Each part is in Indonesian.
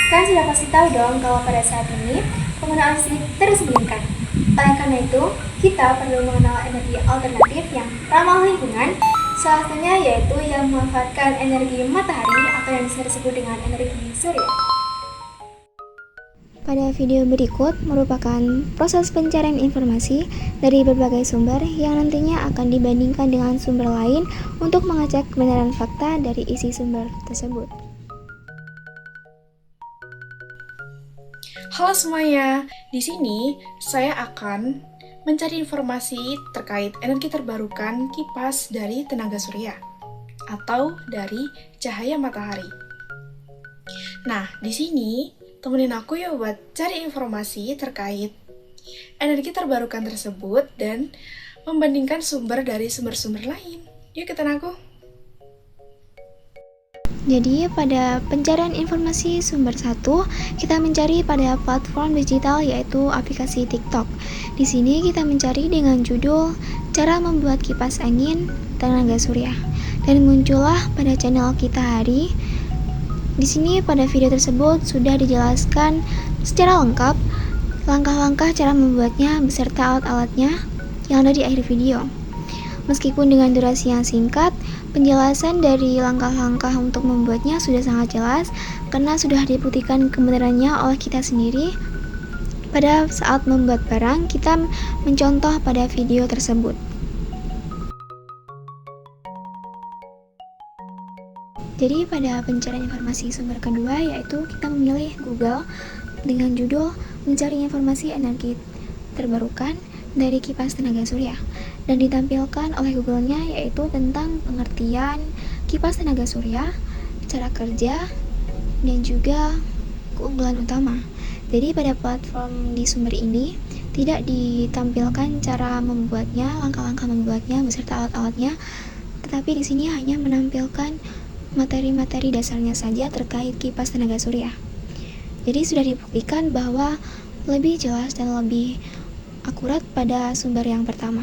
Kan sudah pasti tahu dong kalau pada saat ini penggunaan listrik terus meningkat. Oleh karena itu, kita perlu mengenal energi alternatif yang ramah lingkungan. Salah satunya yaitu yang memanfaatkan energi matahari atau yang bisa disebut dengan energi surya. Pada video berikut merupakan proses pencarian informasi dari berbagai sumber yang nantinya akan dibandingkan dengan sumber lain untuk mengecek kebenaran fakta dari isi sumber tersebut. Halo semuanya, di sini saya akan mencari informasi terkait energi terbarukan kipas dari tenaga surya atau dari cahaya matahari. Nah, di sini temenin aku ya buat cari informasi terkait energi terbarukan tersebut dan membandingkan sumber dari sumber-sumber lain. Yuk ikutan aku. Jadi pada pencarian informasi sumber 1, kita mencari pada platform digital yaitu aplikasi TikTok. Di sini kita mencari dengan judul cara membuat kipas angin tenaga surya. Dan muncullah pada channel Kita Hari. Di sini pada video tersebut sudah dijelaskan secara lengkap langkah-langkah cara membuatnya beserta alat-alatnya yang ada di akhir video. Meskipun dengan durasi yang singkat, penjelasan dari langkah-langkah untuk membuatnya sudah sangat jelas karena sudah dibuktikan kebenarannya oleh kita sendiri. Pada saat membuat barang, kita mencontoh pada video tersebut. Jadi pada pencarian informasi sumber kedua yaitu kita memilih Google dengan judul mencari informasi energi terbarukan dari kipas tenaga surya, dan ditampilkan oleh Google-nya yaitu tentang pengertian kipas tenaga surya, cara kerja, dan juga keunggulan utama. Jadi pada platform di sumber ini tidak ditampilkan cara membuatnya, langkah-langkah membuatnya beserta alat-alatnya, tetapi di sini hanya menampilkan materi-materi dasarnya saja terkait kipas tenaga surya. Jadi sudah dibuktikan bahwa lebih jelas dan lebih akurat pada sumber yang pertama.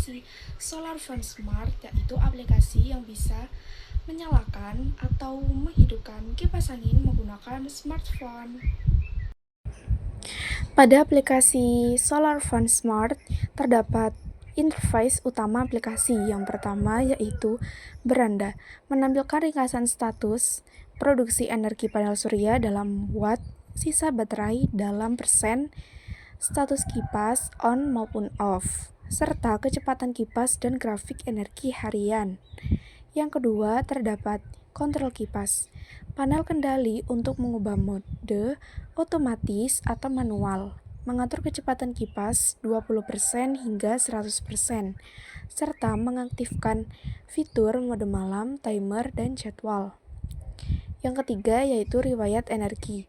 aplikasi Solar Fun Smart, yaitu aplikasi yang bisa menyalakan atau menghidupkan kipas angin menggunakan smartphone. Pada aplikasi Solar Fun Smart terdapat interface utama aplikasi. Yang pertama yaitu beranda, menampilkan ringkasan status produksi energi panel surya dalam watt, sisa baterai dalam persen, status kipas on maupun off, serta kecepatan kipas dan grafik energi harian. Yang kedua, terdapat kontrol kipas, panel kendali untuk mengubah mode otomatis atau manual, mengatur kecepatan kipas 20% hingga 100%, serta mengaktifkan fitur mode malam, timer, dan jadwal. Yang ketiga yaitu riwayat energi,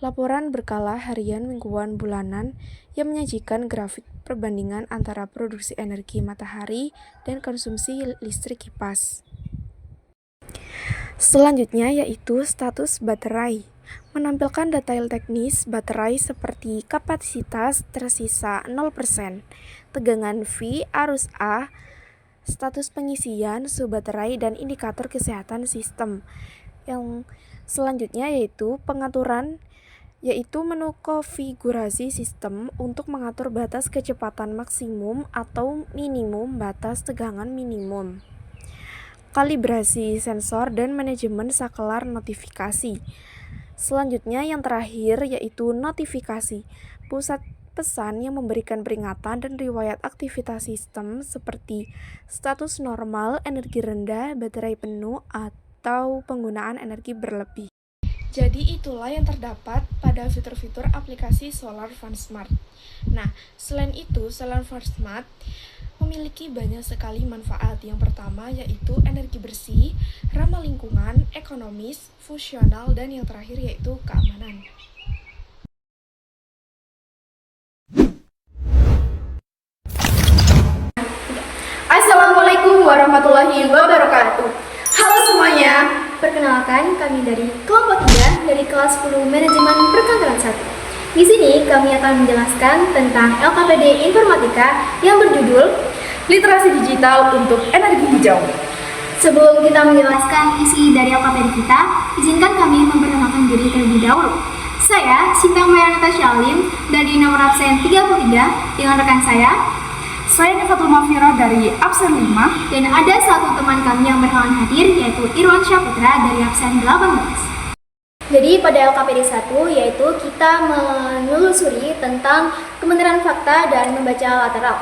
laporan berkala harian, mingguan, bulanan yang menyajikan grafik perbandingan antara produksi energi matahari dan konsumsi listrik kipas. Selanjutnya yaitu status baterai, menampilkan detail teknis baterai seperti kapasitas tersisa 0%, tegangan V, arus A, status pengisian, suhu baterai, dan indikator kesehatan sistem. Yang selanjutnya yaitu pengaturan, yaitu menu konfigurasi sistem untuk mengatur batas kecepatan maksimum atau minimum, batas tegangan minimum, kalibrasi sensor, dan manajemen saklar notifikasi. Selanjutnya yang terakhir yaitu notifikasi, pusat pesan yang memberikan peringatan dan riwayat aktivitas sistem seperti status normal, energi rendah, baterai penuh, atau penggunaan energi berlebih. Jadi itulah yang terdapat pada fitur-fitur aplikasi Solar Fun Smart. Nah, selain itu, Solar Fun Smart memiliki banyak sekali manfaat. Yang pertama yaitu energi bersih, ramah lingkungan, ekonomis, fungsional, dan yang terakhir yaitu keamanan. Assalamualaikum warahmatullahi wabarakatuh. Halo semuanya, Perkenalkan, kami dari kelompok 3 dari kelas 10 Manajemen Perkantoran 1. Di sini kami akan menjelaskan tentang LKPD Informatika yang berjudul literasi digital untuk energi hijau. Sebelum kita menjelaskan isi dari LKPD kita, izinkan kami memperkenalkan diri terlebih dahulu. Saya Sintang Mayanata Syalim dari nomor absen 33 dengan rekan saya Nifatul Mafira dari absen 5. dan ada satu teman kami yang berhalangan hadir yaitu Irwan Syaputra dari absen 18. Jadi pada LKPD 1 yaitu kita menelusuri tentang kebenaran fakta dan membaca lateral.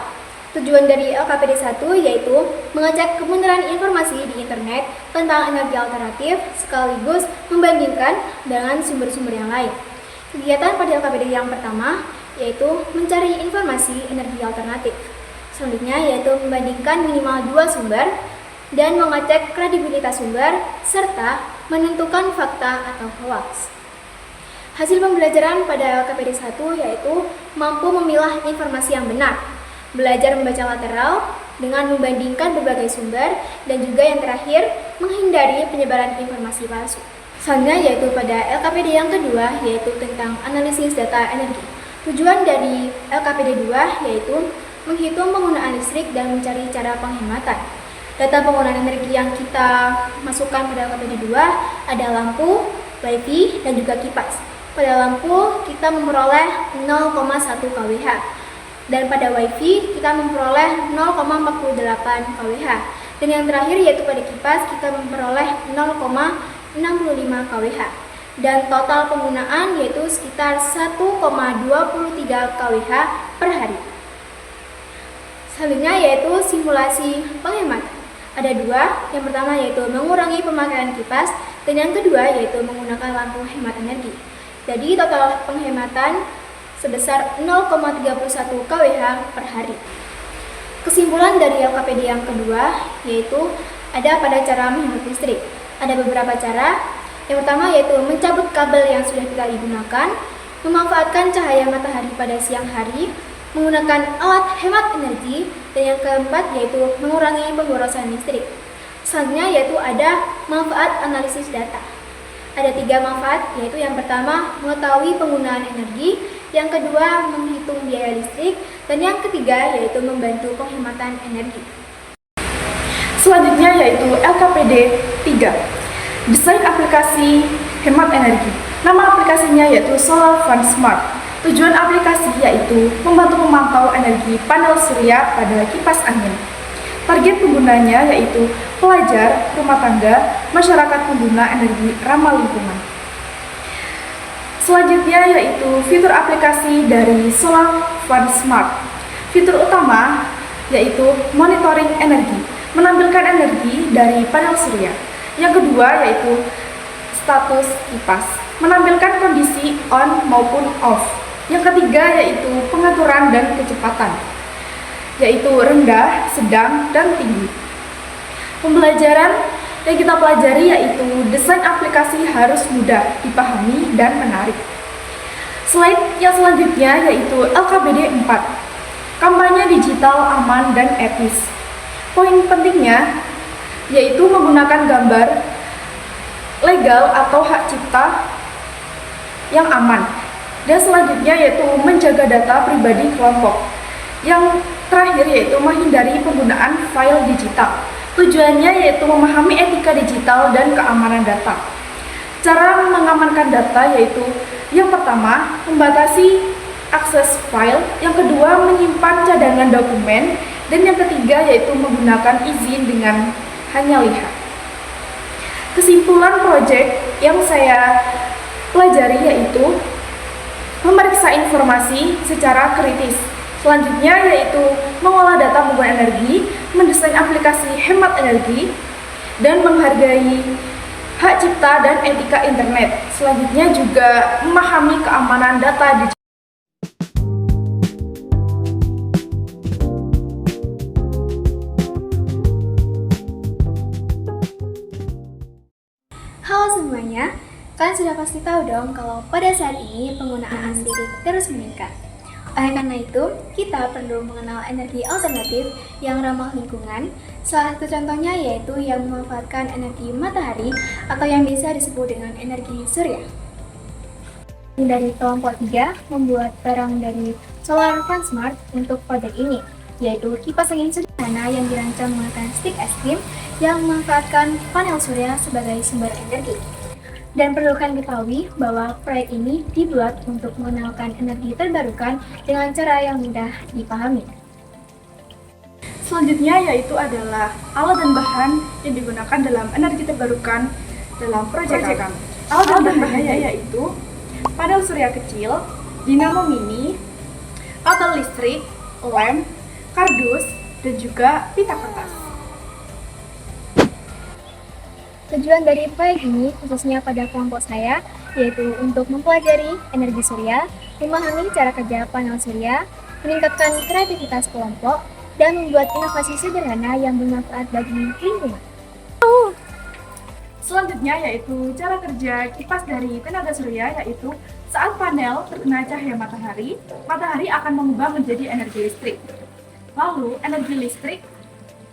Tujuan dari LKPD 1 yaitu mengecek kebenaran informasi di internet tentang energi alternatif sekaligus membandingkan dengan sumber-sumber yang lain. Kegiatan pada LKPD yang pertama yaitu mencari informasi energi alternatif. Selanjutnya yaitu membandingkan minimal 2 sumber dan mengecek kredibilitas sumber serta menentukan fakta atau hoax. Hasil pembelajaran pada LKPD 1 yaitu mampu memilah informasi yang benar, belajar membaca lateral dengan membandingkan berbagai sumber, dan juga yang terakhir menghindari penyebaran informasi palsu. Selanjutnya yaitu pada LKPD yang kedua yaitu tentang analisis data energi. Tujuan dari LKPD 2 yaitu menghitung penggunaan listrik dan mencari cara penghematan. Data penggunaan energi yang kita masukkan pada LKPD 2 ada lampu, wifi, dan juga kipas. Pada lampu kita memperoleh 0,1 kWh dan pada wifi kita memperoleh 0,48 kWh. Dan yang terakhir yaitu pada kipas kita memperoleh 0,65 kWh. Dan total penggunaan yaitu sekitar 1,23 kWh per hari. Selanjutnya yaitu simulasi penghematan. Ada 2, yang pertama yaitu mengurangi pemakaian kipas, dan yang kedua yaitu menggunakan lampu hemat energi. Jadi total penghematan sebesar 0,31 kWh per hari. Kesimpulan dari LKPD yang kedua yaitu ada pada cara menghemat listrik. Ada beberapa cara. Yang pertama yaitu mencabut kabel yang sudah tidak digunakan, memanfaatkan cahaya matahari pada siang hari, menggunakan alat hemat energi, dan yang keempat yaitu mengurangi pemborosan listrik. Selanjutnya yaitu ada manfaat analisis data. Ada 3 manfaat, yaitu yang pertama mengetahui penggunaan energi, yang kedua menghitung biaya listrik, dan yang ketiga yaitu membantu penghematan energi. Selanjutnya yaitu LKPD 3, desain aplikasi hemat energi. Nama aplikasinya yaitu Solar Fun Smart. Tujuan aplikasi yaitu membantu memantau energi panel surya pada kipas angin. Target penggunanya yaitu pelajar, rumah tangga, masyarakat pengguna energi ramah lingkungan. Selanjutnya yaitu fitur aplikasi dari Solar Fun Smart. Fitur utama yaitu monitoring energi, menampilkan energi dari panel surya. Yang kedua yaitu status kipas, menampilkan kondisi on maupun off. Yang ketiga yaitu pengaturan dan kecepatan, yaitu rendah, sedang, dan tinggi. Pembelajaran yang kita pelajari yaitu desain aplikasi harus mudah dipahami dan menarik. Slide yang selanjutnya yaitu LKBD 4, kampanye digital aman dan etis. Poin pentingnya yaitu menggunakan gambar legal atau hak cipta yang aman. Dan selanjutnya yaitu menjaga data pribadi kelompok. Yang terakhir yaitu menghindari penggunaan file digital. Tujuannya yaitu memahami etika digital dan keamanan data. Cara mengamankan data yaitu yang pertama, membatasi akses file, yang kedua, menyimpan cadangan dokumen, dan yang ketiga yaitu menggunakan izin dengan hanya lihat. Kesimpulan proyek yang saya pelajari yaitu memeriksa informasi secara kritis. Selanjutnya yaitu mengolah data menggunakan energi, mendesain aplikasi hemat energi, dan menghargai hak cipta dan etika internet. Selanjutnya juga memahami keamanan data digital. Halo semuanya, kalian sudah pasti tahu dong kalau pada saat ini penggunaan listrik terus meningkat. Oleh karena itu, kita perlu mengenal energi alternatif yang ramah lingkungan. Salah satu contohnya yaitu yang memanfaatkan energi matahari atau yang bisa disebut dengan energi surya. Dari kelompok 3 membuat barang dari Solar Fun Smart untuk proyek ini, yaitu kipas angin sederhana yang dirancang menggunakan stick es krim yang memanfaatkan panel surya sebagai sumber energi. Dan perlu kalian ketahui bahwa proyek ini dibuat untuk mengenalkan energi terbarukan dengan cara yang mudah dipahami. Selanjutnya yaitu adalah alat dan bahan yang digunakan dalam energi terbarukan dalam proyek kami. Alat dan bahannya yaitu panel surya kecil, dinamo mini, kabel listrik, lem, kardus, dan juga pita kertas. Tujuan dari proyek ini khususnya pada kelompok saya yaitu untuk mempelajari energi surya, memahami cara kerja panel surya, meningkatkan kreativitas kelompok, dan membuat inovasi sederhana yang bermanfaat bagi lingkungan. Selanjutnya yaitu cara kerja kipas dari tenaga surya, yaitu saat panel terkena cahaya matahari, matahari akan mengubah menjadi energi listrik. Lalu energi listrik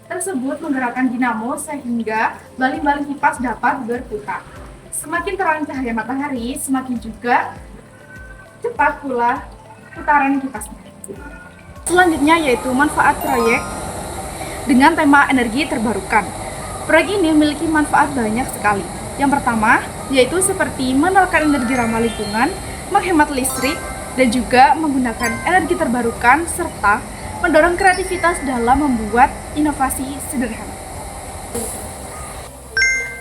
tersebut menggerakkan dinamo sehingga baling-baling kipas dapat berputar. Semakin terang cahaya matahari, semakin juga cepat pula putaran kipasnya. Selanjutnya yaitu manfaat proyek dengan tema energi terbarukan. Proyek ini memiliki manfaat banyak sekali. Yang pertama yaitu seperti menekan energi ramah lingkungan, menghemat listrik, dan juga menggunakan energi terbarukan serta mendorong kreativitas dalam membuat inovasi sederhana.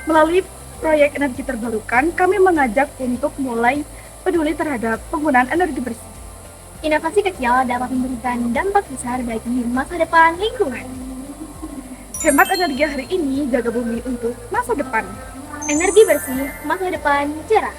Melalui proyek energi terbarukan, kami mengajak untuk mulai peduli terhadap penggunaan energi bersih. Inovasi kecil dapat memberikan dampak besar bagi masa depan lingkungan. Hemat energi hari ini, jaga bumi untuk masa depan. Energi bersih, masa depan cerah.